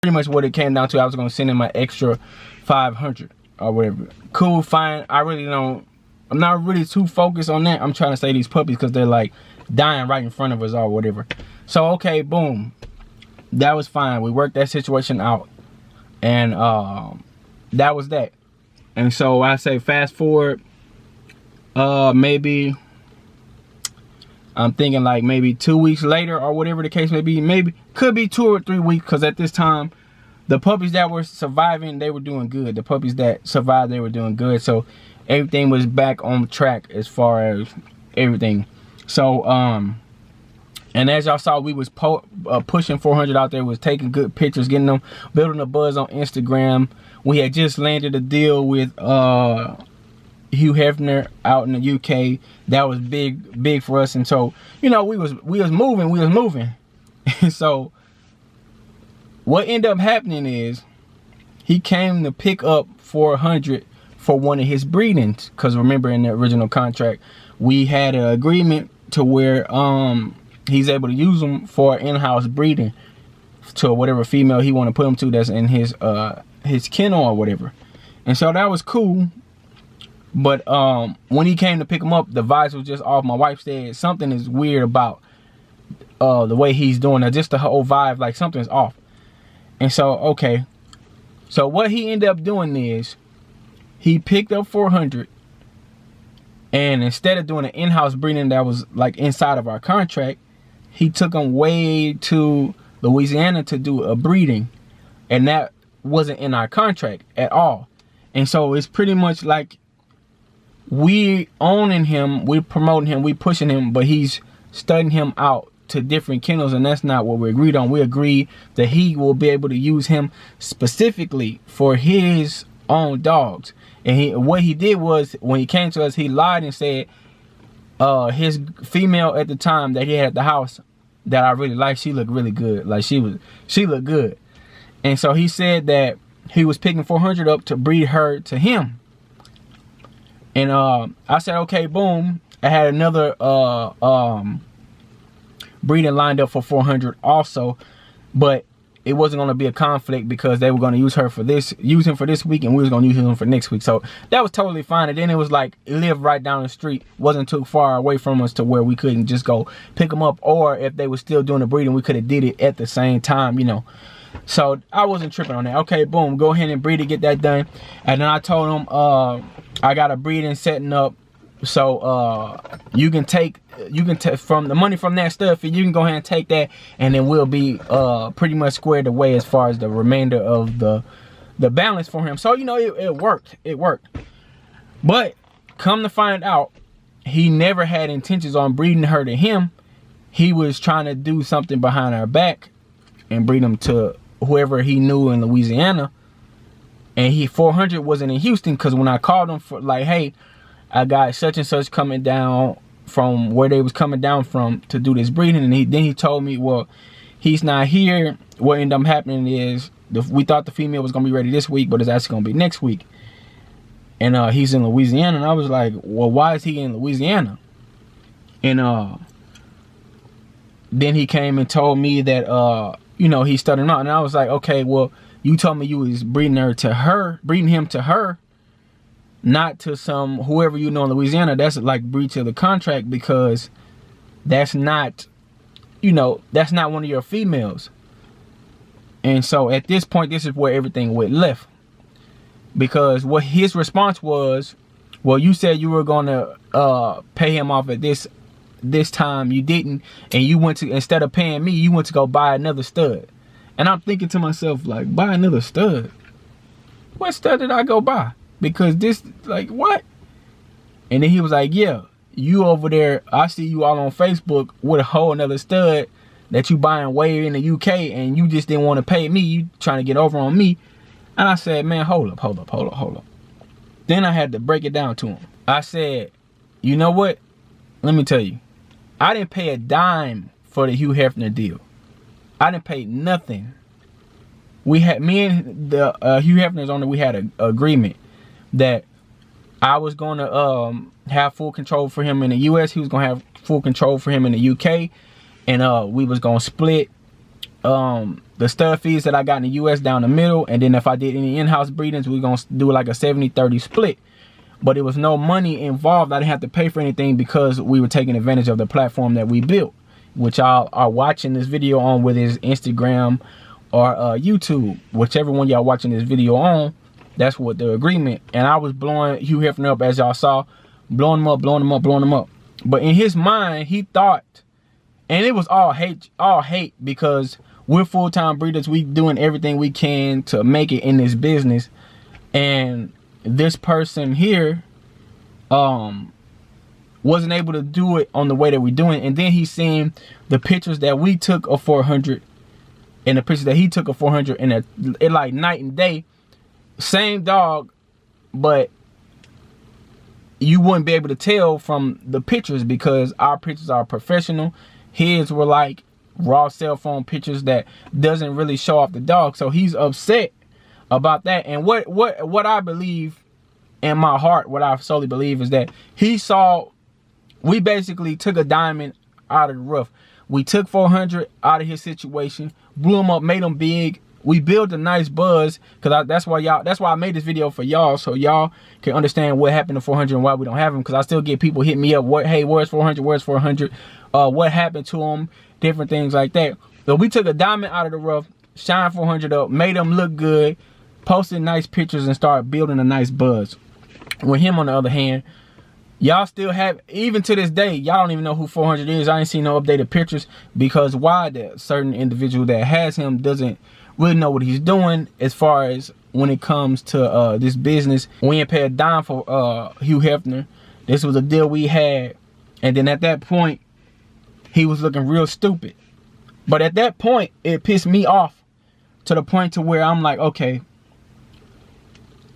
pretty much what it came down to. I was gonna send him my extra 500 or whatever. Cool, fine. I'm not really too focused on that. I'm trying to save these puppies because they're like dying right in front of us or whatever. So okay, boom, that was fine. We worked that situation out, and that was that. And so I say fast forward, maybe I'm thinking like maybe 2 weeks later or whatever the case may be. Maybe could be 2 or 3 weeks, because at this time the puppies that were surviving, they were doing good. The puppies that survived, they were doing good. So everything was back on track as far as everything. So and as y'all saw, we was pushing 400 out there, was taking good pictures, getting them, building a buzz on Instagram. We had just landed a deal with Hugh Hefner out in the UK. That was big for us. And so, you know, we was moving. And so what ended up happening is he came to pick up 400 for one of his breedings, because remember, in the original contract we had an agreement to where he's able to use them for in-house breeding to whatever female he want to put them to that's in his kennel or whatever. And so that was cool. But when he came to pick him up, the vibes was just off. My wife said something is weird about the way he's doing it, just the whole vibe, like something's off. And so okay, so what he ended up doing is he picked up 400, and instead of doing an in-house breeding that was like inside of our contract, he took them way to Louisiana to do a breeding, and that wasn't in our contract at all. And so it's pretty much like we owning him, we promoting him, we pushing him, but he's studying him out to different kennels, and that's not what we agreed on. We agreed that he will be able to use him specifically for his own dogs. And what he did was, when he came to us, he lied and said his female at the time that he had at the house that I really liked, she looked really good. Like she looked good. And so he said that he was picking 400 up to breed her to him. And I said, okay, boom. I had another breeding lined up for 400 also, but it wasn't going to be a conflict because they were going to use him for this week, and we was going to use him for next week. So that was totally fine. And then it was like, it lived right down the street, wasn't too far away from us to where we couldn't just go pick them up, or if they were still doing the breeding, we could have did it at the same time, you know. So I wasn't tripping on that. Okay, boom, go ahead and breed it, get that done. And then I told him I got a breeding setting up, so you can take from the money from that stuff, and you can go ahead and take that, and then we'll be pretty much squared away as far as the remainder of the balance for him. So, you know, it worked. But come to find out, he never had intentions on breeding her to him. He was trying to do something behind our back and breed them to whoever he knew in Louisiana. And 400 wasn't in Houston, because when I called him for like, hey, I got such and such coming down from where they was coming down from to do this breeding, and then he told me, well, he's not here. What ended up happening is we thought the female was gonna be ready this week, but it's actually gonna be next week. And he's in Louisiana, and I was like, well, why is he in Louisiana? And then he came and told me that you know, he's studying out, and I was like, okay, well, you told me you was breeding him to her, not to some whoever you know in Louisiana. That's like breach of the contract, because that's not, you know, that's not one of your females. And so at this point, this is where everything went left, because what his response was, well, you said you were gonna pay him off at this time, you didn't, and you went to, instead of paying me, you went to go buy another stud. And I'm thinking to myself, like, buy another stud? What stud did I go buy? Because this, like, what? And then he was like, yeah, you over there, I see you all on Facebook with a whole another stud that you buying way in the UK, and you just didn't want to pay me. You trying to get over on me. And I said, man, hold up. Then I had to break it down to him. I said, you know what? Let me tell you. I didn't pay a dime for the Hugh Hefner deal. I didn't pay nothing. We had, me and the Hugh Hefner's owner, we had an agreement that I was going to have full control for him in the US. He was going to have full control for him in the UK. And we was going to split the stud feeds that I got in the US down the middle, and then if I did any in-house breedings, we're gonna do like a 70-30 split. But it was no money involved. I didn't have to pay for anything because we were taking advantage of the platform that we built, which y'all are watching this video on, whether it's Instagram or YouTube, whichever one y'all watching this video on. That's what the agreement. And I was blowing Hugh Hefner up, as y'all saw, blowing him up, blowing him up, blowing him up. But in his mind, he thought, and it was all hate, because we're full-time breeders. We doing everything we can to make it in this business. And this person here wasn't able to do it on the way that we're doing. And then he's seeing the pictures that we took of 400 and the pictures that he took of 400, and it like night and day. Same dog, but you wouldn't be able to tell from the pictures because our pictures are professional. His were like raw cell phone pictures that doesn't really show off the dog. So he's upset about that. And what I believe in my heart, what I solely believe, is that he saw, we basically took a diamond out of the rough. We took 400 out of his situation, blew him up, made him big. We built a nice buzz, because that's why I made this video for y'all, so y'all can understand what happened to 400 and why we don't have him. Because I still get people hit me up, hey, where's 400? Where's 400? What happened to him? Different things like that. So we took a diamond out of the rough, shined 400 up, made him look good, posted nice pictures, and started building a nice buzz. With him, on the other hand, y'all still have, even to this day, y'all don't even know who 400 is. I ain't seen no updated pictures, because why? The certain individual that has him doesn't really know what he's doing as far as when it comes to this business. We ain't pay a dime for Hugh Hefner. This was a deal we had, and then at that point he was looking real stupid. But at that point it pissed me off to the point to where I'm like, okay,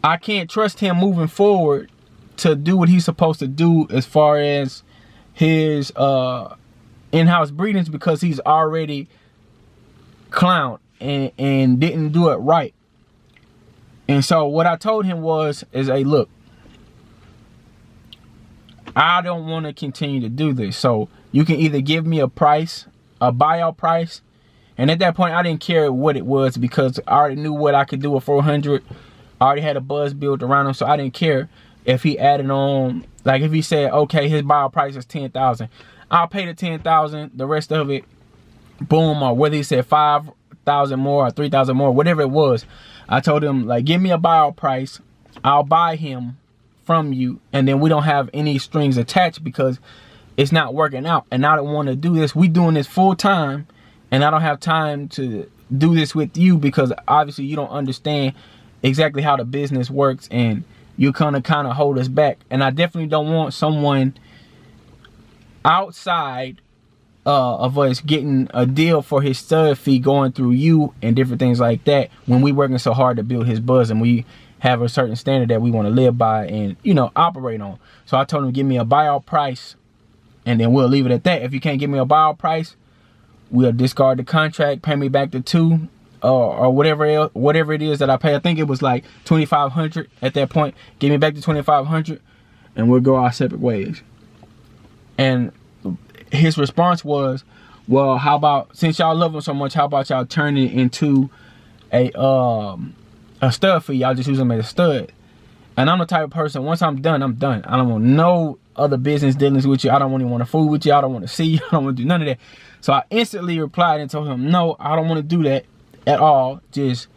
I can't trust him moving forward to do what he's supposed to do as far as his in-house breedings, because he's already clowned and didn't do it right. And so what I told him is, hey, look, I don't want to continue to do this. So you can either give me a price, a buyout price. And at that point, I didn't care what it was, because I already knew what I could do with 400. I already had a buzz built around him, so I didn't care if he added on. Like if he said, okay, his buyout price is 10,000, I'll pay the 10,000. The rest of it, boom. Or whether he said 5,000 more or 3,000 more, whatever it was, I told him, like, give me a buyout price. I'll buy him from you, and then we don't have any strings attached, because it's not working out. And I don't want to do this. We doing this full time, and I don't have time to do this with you, because obviously you don't understand exactly how the business works, and you're gonna kind of hold us back. And I definitely don't want someone outside of us getting a deal for his stud fee going through you and different things like that, when we working so hard to build his buzz, and we have a certain standard that we want to live by and, you know, operate on. So I told him, give me a buyout price, and then we'll leave it at that. If you can't give me a buyout price, we'll discard the contract, pay me back the 2 or whatever else, whatever it is that I pay. I think it was like 2,500 at that point. Give me back the 2,500, and we'll go our separate ways. And his response was, well, how about, since y'all love him so much, how about y'all turn it into a stud fee? Y'all just use him as a stud. And I'm the type of person, once I'm done, I'm done. I don't want no other business dealings with you. I don't even want to fool with you. I don't want to see you. I don't want to do none of that. So I instantly replied and told him, no, I don't want to do that at all. Just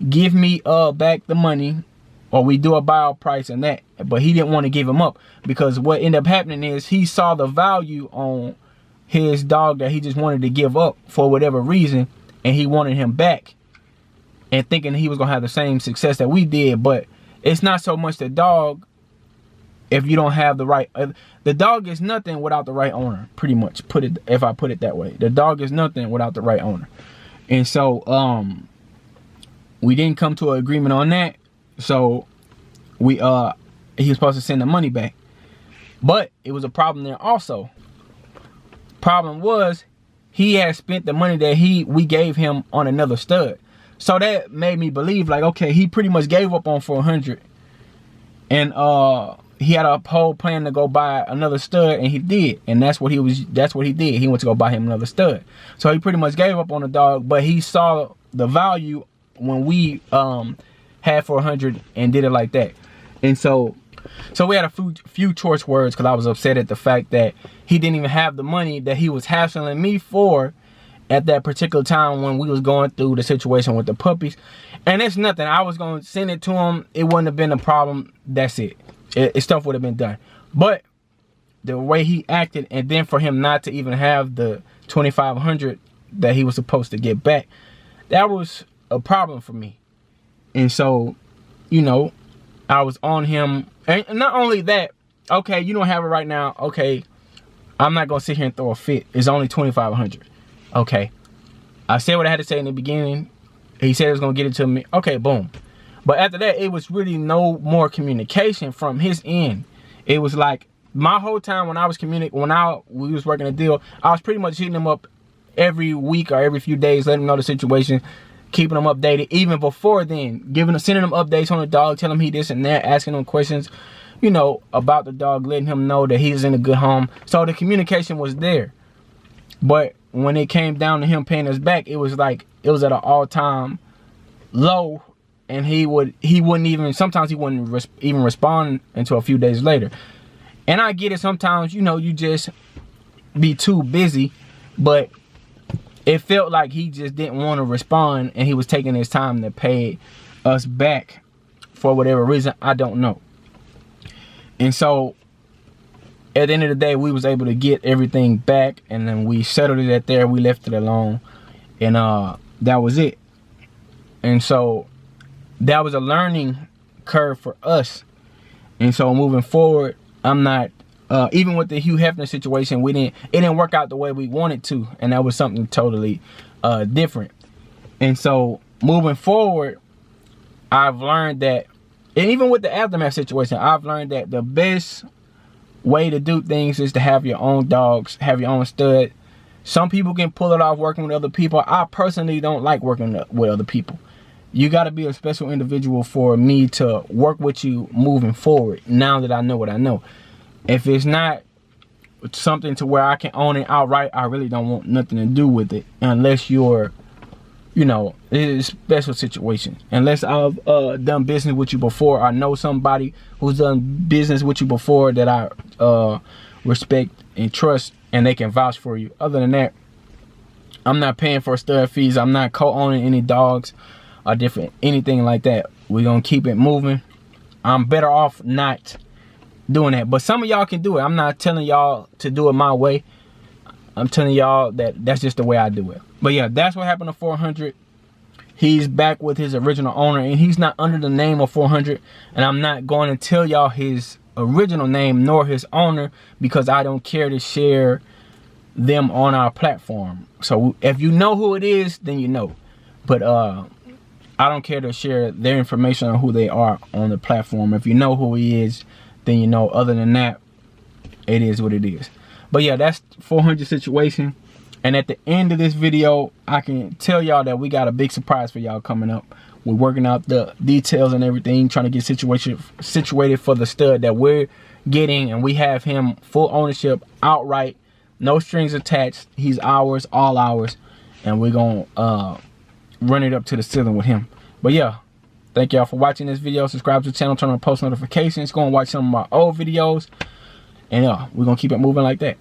give me back the money, or we do a buyout price and that. But he didn't want to give him up, because what ended up happening is he saw the value on his dog that he just wanted to give up for whatever reason, and he wanted him back, and thinking he was gonna have the same success that we did. But it's not so much the dog. If you don't have the right, the dog is nothing without the right owner, pretty much. If I put it that way, the dog is nothing without the right owner. And so we didn't come to an agreement on that. So he was supposed to send the money back, but it was a problem there also. Problem was, he had spent the money that we gave him on another stud. So that made me believe, like, okay, he pretty much gave up on 400, and he had a whole plan to go buy another stud, and he did. And that's what he did. He went to go buy him another stud. So he pretty much gave up on the dog, but he saw the value when we had 400 and did it like that. And so we had a few choice words, because I was upset at the fact that he didn't even have the money that he was hassling me for at that particular time when we was going through the situation with the puppies. And it's nothing. I was going to send it to him. It wouldn't have been a problem. That's it. Stuff would have been done. But the way he acted, and then for him not to even have the 2,500 that he was supposed to get back, that was a problem for me. And so, you know, I was on him. And not only that, okay, you don't have it right now. Okay, I'm not going to sit here and throw a fit. It's only 2,500. Okay. I said what I had to say in the beginning. He said he was going to get it to me. Okay, boom. But after that, it was really no more communication from his end. It was like my whole time when I was we was working a deal, I was pretty much hitting him up every week or every few days, letting him know the situation, keeping him updated. Even before then, sending him updates on the dog, telling him he this and that, asking him questions, you know, about the dog, letting him know that he's in a good home. So the communication was there. But when it came down to him paying us back, it was like, it was at an all-time low, and he wouldn't even, sometimes he wouldn't even respond until a few days later. And I get it, sometimes, you know, you just be too busy, but it felt like he just didn't want to respond, and he was taking his time to pay us back for whatever reason, I don't know. And so at the end of the day, we was able to get everything back, and then we settled it at there. We left it alone, and that was it. And so that was a learning curve for us. And so moving forward, I'm not even with the Hugh Hefner situation, it didn't work out the way we wanted to, and that was something totally different. And so moving forward, I've learned that, and even with the Aftermath situation, I've learned that the best way to do things is to have your own dogs, have your own stud. Some people can pull it off working with other people. I personally don't like working with other people. You got to be a special individual for me to work with you moving forward, now that I know what I know. If it's not something to where I can own it outright, I really don't want nothing to do with it, unless you're, you know, it's a special situation. Unless I've done business with you before, I know somebody who's done business with you before that I respect and trust, and they can vouch for you. Other than that, I'm not paying for stud fees. I'm not co-owning any dogs or anything like that. We're gonna keep it moving. I'm better off not doing that, but some of y'all can do it. I'm not telling y'all to do it my way. I'm telling y'all that that's just the way I do it. But yeah, that's what happened to 400. He's back with his original owner, and he's not under the name of 400, and I'm not going to tell y'all his original name nor his owner, because I don't care to share them on our platform. So if you know who it is, then you know, but I don't care to share their information on who they are on the platform. If you know who he is, then you know. Other than that, it is what it is. But yeah, that's 400 situation. And at the end of this video, I can tell y'all that we got a big surprise for y'all coming up. We're working out the details and everything, trying to get situated for the stud that we're getting, and we have him full ownership outright, no strings attached. He's ours, all ours, and we're gonna run it up to the ceiling with him. But yeah, thank y'all for watching this video. Subscribe to the channel, turn on post notifications, go and watch some of my old videos, and we're gonna keep it moving like that.